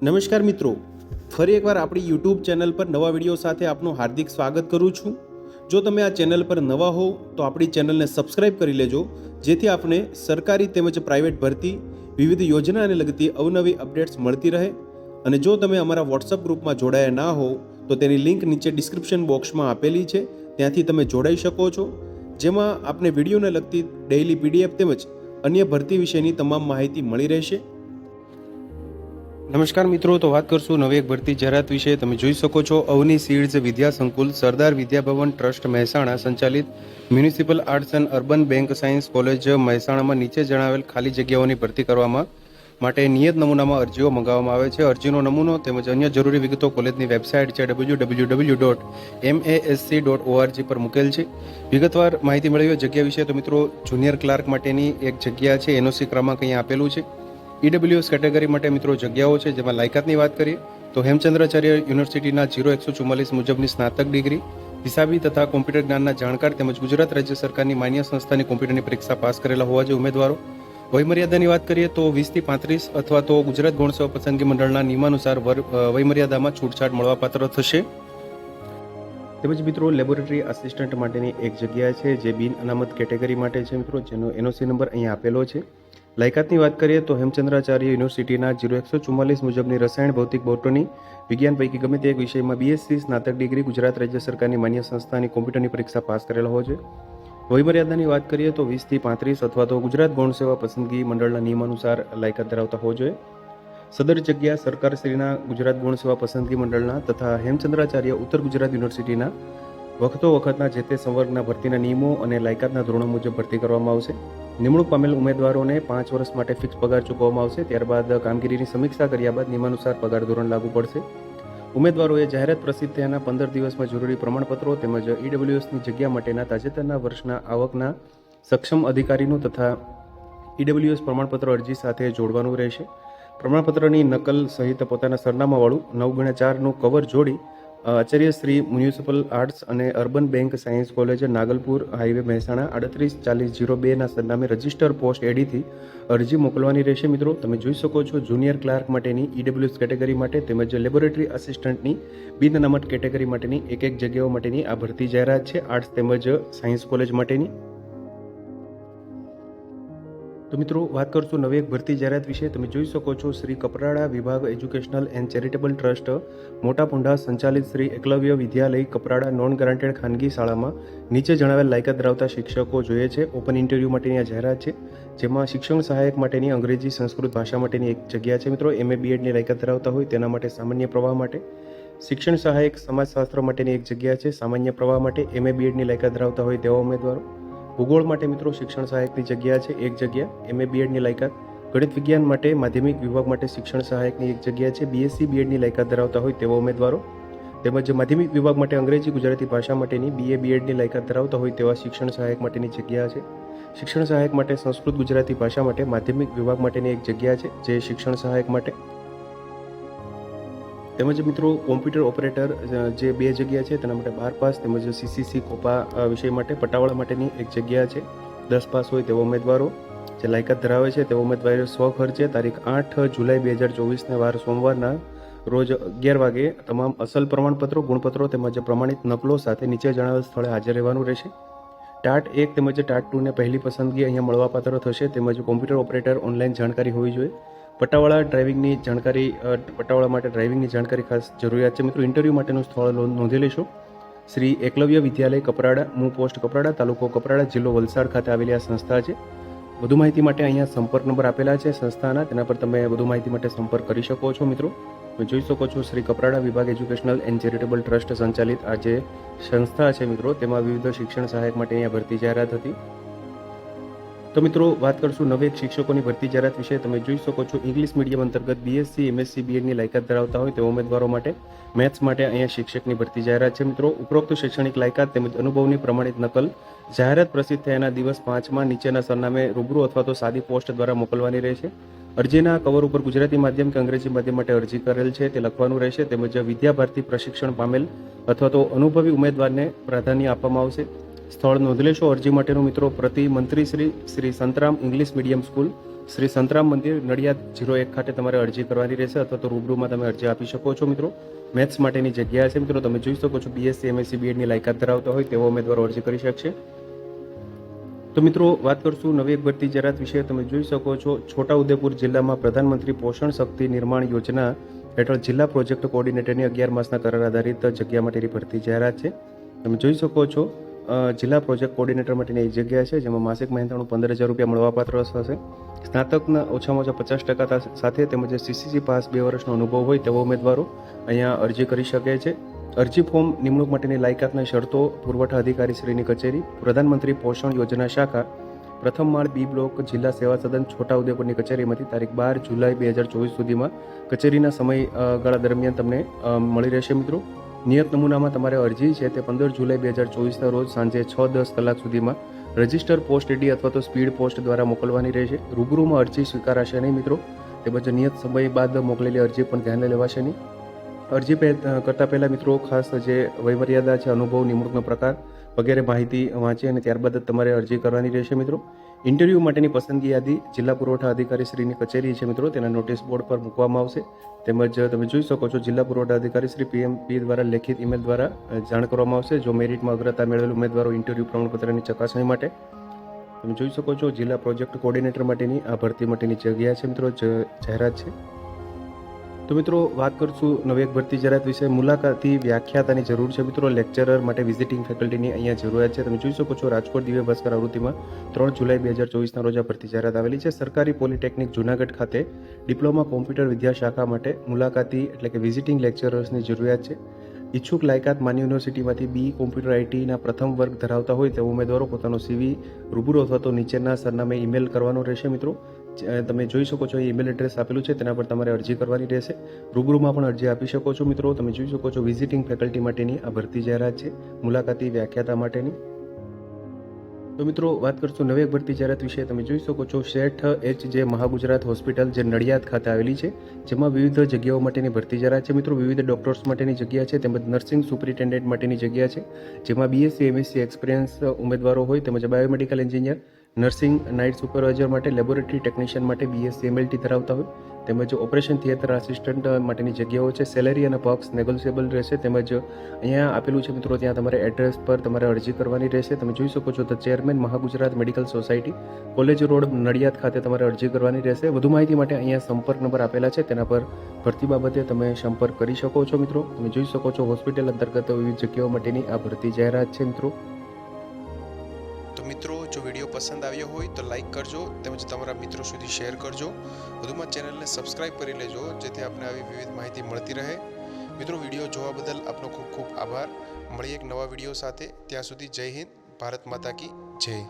નમસ્કાર મિત્રો, ફરી એકવાર આપણી યુટ્યુબ ચેનલ પર નવા વિડીયો સાથે આપનું હાર્દિક સ્વાગત કરું છું। જો તમે આ ચેનલ પર નવા હો તો આપણી ચેનલને સબસ્ક્રાઇબ કરી લેજો, જેથી આપને સરકારી તેમજ પ્રાઇવેટ ભરતી, વિવિધ યોજનાને લગતી અવનવી અપડેટ્સ મળતી રહે। અને જો તમે અમારા વોટ્સઅપ ગ્રુપમાં જોડાયા ના હો તો તેની લિંક નીચે ડિસ્ક્રિપ્શન બોક્સમાં આપેલી છે, ત્યાંથી તમે જોડાઈ શકો છો, જેમાં આપને વિડીયોને લગતી ડેઇલી પીડીએફ તેમજ અન્ય ભરતી વિશેની તમામ માહિતી મળી રહેશે। નમસ્કાર મિત્રો, તો વાત કરશું નવી એક ભરતી જાહેરાત વિશે। તમે જોઈ શકો છો, અવની સીડ્સ વિદ્યા સંકુલ, સરદાર વિદ્યાભવન ટ્રસ્ટ મહેસાણા સંચાલિત municipal arts and urban bank science college મહેસાણામાં નીચે જણાવેલ ખાલી જગ્યાઓની ભરતી કરવામાં માટે નિયત નમૂનામાં અરજીઓ મંગાવવામાં આવે છે। અરજીનો નમૂનો તેમજ અન્ય જરૂરી વિગતો કોલેજની વેબસાઇટ છે www.masc.org પર મૂકેલ છે। વિગતવાર માહિતી મેળવીએ જગ્યા વિશે તો મિત્રો, જુનિયર ક્લાર્ક માટેની એક જગ્યા છે, એનઓસી ક્રમાંક અહીંયા આપેલું છે। ઈડબ્લ્યુએસ કેટેગરી માટે મિત્રો જગ્યાઓ છે, જેમાં લાયકાતની વાત કરીએ તો હેમચંદ્રાચાર્ય યુનિવર્સિટીના 0144 મુજબની સ્નાતક ડિગ્રી, હિસાબી તથા કોમ્પ્યુટર જ્ઞાનના જાણકાર તેમજ ગુજરાત રાજ્ય સરકારની માન્ય સંસ્થાની કોમ્પ્યુટરની પરીક્ષા પાસ કરેલા હોવા જોઈએ ઉમેદવારો। વયમર્યાદાની વાત કરીએ તો 20 થી 35 અથવા તો ગુજરાત ગૌણ સેવા પસંદગી મંડળના નિયમાનુસાર વયમર્યાદામાં છૂટછાટ મળવાપાત્ર થશે। તેમજ મિત્રો, લેબોરેટરી આસિસ્ટન્ટ માટેની એક જગ્યા છે, જે બિન અનામત કેટેગરી માટે છે મિત્રો, જેનો એનઓસી નંબર અહીંયા આપેલો છે। લાયકાતની વાત કરીએ તો હેમચંદ્રાચાર્ય યુનિવર્સિટીના 0144 મુજબની રસાયણ, ભૌતિક, બોટની, વિજ્ઞાન પૈકી ગમે તે એક વિષયમાં બીએસસી સ્નાતક ડિગ્રી, ગુજરાત રાજ્ય સરકારની માન્ય સંસ્થાની કોમ્પ્યુટરની પરીક્ષા પાસ કરેલા હોવો જોઈએ। વયમર્યાદાની વાત કરીએ તો 20 થી 35 અથવા તો ગુજરાત ગૌણ સેવા પસંદગી મંડળના નિયમાનુસાર લાયકાત ધરાવતા હોવો જોઈએ। સદર જગ્યા સરકારશ્રીના ગુજરાત ગૌણ સેવા પસંદગી મંડળના તથા હેમચંદ્રાચાર્ય ઉત્તર ગુજરાત યુનિવર્સિટીના વખતના જે તે સંવર્ગના ભરતીના નિયમો અને લાયકાતના ધોરણો મુજબ ભરતી કરવામાં આવશે। નિમણૂક પામેલ ઉમેદવારોને 5 વર્ષ માટે ફિક્સ પગાર ચૂકવવામાં આવશે। ત્યારબાદ કામગીરીની સમીક્ષા કર્યા બાદ નિયમાનુસાર પગાર ધોરણ લાગુ પડશે। ઉમેદવારોએ જાહેરાત પ્રસિદ્ધ થયાના 15 દિવસમાં જરૂરી પ્રમાણપત્રો તેમજ ઈડબ્લ્યુએસની જગ્યા માટેના તાજેતરના વર્ષના આવકના સક્ષમ અધિકારીનું તથા ઈડબ્લ્યુએસ પ્રમાણપત્ર અરજી સાથે જોડવાનું રહેશે। પ્રમાણપત્રની નકલ સહિત પોતાના સરનામાવાળું 9x4નું કવર જોડી આચાર્ય શ્રી મ્યુનિસિપલ આર્ટ્સ અને urban bank science college, Nagalpur highway, Mehsana 384002ના સરનામે રજિસ્ટર પોસ્ટ એડીથી અરજી મોકલવાની રહેશે। મિત્રો, તમે જોઈ શકો છો, જુનિયર ક્લાર્ક માટેની ઈડબ્લ્યુએસ કેટેગરી માટે તેમજ લેબોરેટરી આસિસ્ટન્ટની બિન અનામત કેટેગરી માટેની એક જગ્યાઓ માટેની આ ભરતી જાહેરાત છે, આર્ટ્સ તેમજ સાયન્સ કોલેજ માટેની। તો મિત્રો, વાત કરશું નવી એક ભરતી જાહેરાત વિશે। તમે જોઈ શકો છો, શ્રી કપરાડા વિભાગ એજ્યુકેશનલ એન્ડ ચેરિટેબલ ટ્રસ્ટ મોટા પુંઢા સંચાલિત શ્રી એકલવ્ય વિદ્યાલય કપરાડા નોન ગ્રાન્ટેડ ખાનગી શાળામાં નીચે જણાવેલ લાયકાત ધરાવતા શિક્ષકો જોઈએ છે। ઓપન ઇન્ટરવ્યૂ માટેની આ જાહેરાત છે, જેમાં શિક્ષણ સહાયક માટેની અંગ્રેજી, સંસ્કૃત ભાષા માટેની એક જગ્યા છે મિત્રો। MA BEdની લાયકાત ધરાવતા હોય તેના માટે સામાન્ય પ્રવાહ માટે, શિક્ષણ સહાયક સમાજશાસ્ત્ર માટેની એક જગ્યા છે, સામાન્ય પ્રવાહ માટે MA BEdની લાયકાત ધરાવતા હોય તેવા ઉમેદવારો। ભૂગોળ માટે મિત્રો શિક્ષણ સહાયકની જગ્યા છે, એક જગ્યા, MA BEdની લાયકાત। ગણિત વિજ્ઞાન માટે માધ્યમિક વિભાગ માટે શિક્ષણ સહાયકની એક જગ્યા છે, BSc BEdની લાયકાત ધરાવતા હોય તેવા ઉમેદવારો। તેમજ માધ્યમિક વિભાગ માટે અંગ્રેજી, ગુજરાતી ભાષા માટેની BA BEdની લાયકાત ધરાવતા હોય તેવા શિક્ષણ સહાયક માટેની જગ્યા છે। શિક્ષણ સહાયક માટે સંસ્કૃત, ગુજરાતી ભાષા માટે માધ્યમિક વિભાગ માટેની એક જગ્યા છે, જે શિક્ષણ સહાયક માટે। તેમજ મિત્રો, કોમ્પ્યુટર ઓપરેટર જે 2 જગ્યા છે, તેના માટે 12 પાસ તેમજ CCC કોપા વિષય માટે પટાવાળા માટેની એક જગ્યા છે, 10 પાસ હોય તેવા ઉમેદવારો જે લાયકાત ધરાવે છે તેવા ઉમેદવારો સ્વખર્ચે તારીખ 8 જુલાઈ 2024ને વાર સોમવારના રોજ 11 વાગે તમામ અસલ પ્રમાણપત્રો, ગુણપત્રો તેમજ પ્રમાણિત નકલો સાથે નીચે જણાવેલ સ્થળે હાજર રહેવાનું રહેશે। ટાટ 1 તેમજ ટાટ 2ને પહેલી પસંદગી અહીંયા મળવાપાત્ર થશે, તેમજ કોમ્પ્યુટર ઓપરેટર ઓનલાઈન જાણકારી હોવી જોઈએ। પટાવાળા માટે ડ્રાઇવિંગની જાણકારી ખાસ જરૂરિયાત છે મિત્રો। ઇન્ટરવ્યૂ માટેનું સ્થળ નોંધી લેશો, શ્રી એકલવ્ય વિદ્યાલય કપરાડા, મૂ પોસ્ટ કપરાડા, તાલુકો કપરાડા, જિલ્લો વલસાડ ખાતે આવેલી આ સંસ્થા છે। વધુ માહિતી માટે અહીંયા સંપર્ક નંબર આપેલા છે સંસ્થાના, તેના પર તમે વધુ માહિતી માટે સંપર્ક કરી શકો છો મિત્રો। તમે જોઈ શકો છો, શ્રી કપરાડા વિભાગ એજ્યુકેશનલ એન્ડ ચેરિટેબલ ટ્રસ્ટ સંચાલિત આ જે સંસ્થા છે મિત્રો, તેમાં વિવિધ શિક્ષણ સહાયક માટે અહીંયા ભરતી જાહેરાત હતી। તો મિત્રો, વાત કરશું નવી એક શિક્ષકોની ભરતી જાહેરાત વિશે। તમે જોઈ શકો છો, ઇંગ્લિશ મીડિયમ અંતર્ગત BSc MSc BEdની લાયકાત ધરાવતા હોય તેવા ઉમેદવારો માટે મેથ્સ માટે અહીંયા શિક્ષકની ભરતી જાહેરાત છે મિત્રો। ઉપરોક્ત શૈક્ષણિક લાયકાત તેમજ અનુભવની પ્રમાણિત નકલ જાહેરાત પ્રસિદ્ધ થયાના દિવસ 5માં નીચેના સરનામે રૂબરૂ અથવા તો સાદી પોસ્ટ દ્વારા મોકલવાની રહેશે। અરજીના કવર ઉપર ગુજરાતી માધ્યમ કે અંગ્રેજી માધ્યમ માટે અરજી કરેલ છે તે લખવાનું રહેશે, તેમજ વિદ્યાભારતી પ્રશિક્ષણ પામેલ અથવા તો અનુભવી ઉમેદવારને પ્રાધાન્ય આપવામાં આવશે। સ્થળ નોંધી લેશો અરજી માટેનું મિત્રો, પ્રતિ મંત્રી Shri Santram English medium school, Shri Santram મંદિર નડિયાદ 01 ખાતે તમારે અરજી કરવાની રહેશે અથવા તો રૂબરૂમાં તમે અરજી આપી શકો છો મિત્રો. મેથ્સ માટેની જગ્યા છે મિત્રો. તમે જોઈ શકો છો BSc MSc BEdની લાયકાત ધરાવતા હોય તેવો ઉમેદવારો અરજી કરી શકશે. તો મિત્રો વાત કરશું નવી એક ભરતી જાહેરાત વિશે. તમે જોઈ શકો છો છોટાઉદેપુર જિલ્લામાં પ્રધાનમંત્રી પોષણ શક્તિ નિર્માણ યોજના હેઠળ જિલ્લા પ્રોજેક્ટ કોઓર્ડિનેટરની 11 માસના કરાર આધારિત જગ્યા માટેની ભરતી જાહેરાત છે. તમે જોઈ શકો છો જિલ્લા પ્રોજેક્ટ કોઓર્ડિનેટર માટેની એક જગ્યા છે જેમાં માસિક મહેનતાણું 15,000 રૂપિયા મળવાપાત્ર હશે. સ્નાતકના ઓછામાં ઓછા 50% સાથે તેમજ CCC પાસ 2 વર્ષનો અનુભવ હોય તેવા ઉમેદવારો અહીંયા અરજી કરી શકે છે. અરજી ફોર્મ નિમણૂક માટેની લાયકાતના શરતો પુરવઠા અધિકારી શ્રીની કચેરી પ્રધાનમંત્રી પોષણ યોજના શાખા પ્રથમ માળ B બ્લોક જિલ્લા સેવા સદન છોટાઉદેપુરની કચેરીમાંથી તારીખ 12 જુલાઈ 2024 સુધીમાં કચેરીના સમયગાળા દરમિયાન તમને મળી રહેશે મિત્રો. નિયત નમૂનામાં તમારે અરજી છે તે 15 જુલાઈ 2024ના રોજ સાંજે 6:10 કલાક સુધીમાં રજિસ્ટર પોસ્ટ એડી અથવા તો સ્પીડ પોસ્ટ દ્વારા મોકલવાની રહેશે. રૂબરૂમાં અરજી સ્વીકારાશે નહીં મિત્રો. તેમજ નિયત સમય બાદ મોકલેલી અરજી પણ ધ્યાને લેવાશે નહીં. અરજી કરતાં પહેલાં મિત્રો ખાસ જે વયમર્યાદા છે, અનુભવ, નિમણૂકનો પ્રકાર વગેરે માહિતી વાંચી અને ત્યારબાદ જ તમારે અરજી કરવાની રહેશે મિત્રો. ઇન્ટરવ્યૂ માટેની પસંદગી યાદી જિલ્લા પુરવઠા અધિકારી શ્રીની કચેરી છે મિત્રો, તેના નોટિસ બોર્ડ પર મૂકવામાં આવશે. તેમજ તમે જોઈ શકો છો જિલ્લા પુરવઠા અધિકારી શ્રી PMP દ્વારા લેખિત ઈમેલ દ્વારા જાણ કરવામાં આવશે. જો મેરિટમાં અગ્રતા મેળવેલ ઉમેદવારો ઇન્ટરવ્યૂ પ્રમાણપત્રની ચકાસણી માટે તમે જોઈ શકો છો જિલ્લા પ્રોજેક્ટ કોઓર્ડિનેટર માટેની આ ભરતી માટેની જગ્યા છે મિત્રો, જાહેરાત છે. તો મિત્રો વાત કરશું નવી એક ભરતી જાહેરાત વિશે. મુલાકાતી વ્યાખ્યાતાની જરૂર છે મિત્રો. લેક્ચરર માટે વિઝિટિંગ ફેકલ્ટીની અહીંયા જરૂરિયાત છે. તમે જોઈ શકો છો રાજકોટ દિવ્ય ભાસ્કર આવૃત્તિમાં 3 જુલાઈ 2024ના રોજ આ ભરતી જાહેરાત આવેલી છે. સરકારી પોલિટેકનિક જૂનાગઢ ખાતે ડિપ્લોમા કોમ્પ્યુટર વિદ્યા શાખા માટે મુલાકાતી એટલે કે વિઝિટિંગ લેક્ચરર્સની જરૂરિયાત છે. ઈચ્છુક લાયકાત માન્ય યુનિવર્સિટીમાંથી B કોમ્પ્યુટર ITના પ્રથમ વર્ગ ધરાવતા હોય તેવા ઉમેદવારો પોતાનો CV રૂબરૂ અથવા તો નીચેના સરનામે ઈમેલ કરવાનો રહેશે મિત્રો. તમે જોઈ શકો છો ઈમેલ એડ્રેસ આપેલું છે, તેના પર તમારે અરજી કરવાની રહેશે. રૂબરૂમાં પણ અરજી આપી શકો છો મિત્રો. તમે જોઈ શકો છો વિઝિટિંગ ફેકલ્ટી માટેની આ ભરતી જાહેરાત છે, મુલાકાતી વ્યાખ્યાતા માટેની. તો મિત્રો વાત કરશું નવી એક ભરતી જાહેરાત વિશે. તમે જોઈ શકો છો શેઠ HJ મહાગુજરાત હોસ્પિટલ જે નડિયાદ ખાતે આવેલી છે, જેમાં વિવિધ જગ્યાઓ માટેની ભરતી જાહેરાત છે મિત્રો. વિવિધ ડોક્ટર્સ માટેની જગ્યા છે તેમજ નર્સિંગ સુપરિન્ટેન્ડન્ટ માટેની જગ્યા છે, જેમાં BSc MSc એક્સપિરિયન્સ ઉમેદવારો હોય તેમજ biomedical engineer, nursing night supervisor માટે, લેબોરેટરી ટેકનિશિયન માટે BSc MLT ધરાવતા હોય તેમજ ઓપરેશન થિયેટર આસિસ્ટન્ટ માટેની જગ્યાઓ છે. સેલેરી અને પક્ષ નેગોશિયેબલ રહેશે. તેમજ અહીંયા આપેલું છે મિત્રો, ત્યાં તમારે એડ્રેસ પર તમારે અરજી કરવાની રહેશે. તમે જોઈ શકો છો the chairman Mahagujarat medical society, college road, Nadiad ખાતે તમારે અરજી કરવાની રહેશે. વધુ માહિતી માટે અહીંયા સંપર્ક નંબર આપેલા છે, તેના પર ભરતી બાબતે તમે સંપર્ક કરી શકો છો મિત્રો. તમે જોઈ શકો છો હોસ્પિટલ અંતર્ગત વિવિધ જગ્યાઓ માટેની આ ભરતી જાહેરાત છે મિત્રો. તો મિત્રો જો વિડીયો પસંદ આવ્યો હોય તો લાઈક કરજો તેમજ તમારા મિત્રો સુધી શેર કરજો. વધુમાં ચેનલને સબસ્ક્રાઇબ કરી લેજો જેથી આપને આવી વિવિધ માહિતી મળતી રહે. મિત્રો વિડીયો જોવા બદલ આપનો ખૂબ ખૂબ આભાર. મળીએ એક નવા વિડીયો સાથે. ત્યાં સુધી જય હિન્દ, ભારત માતા કી જય.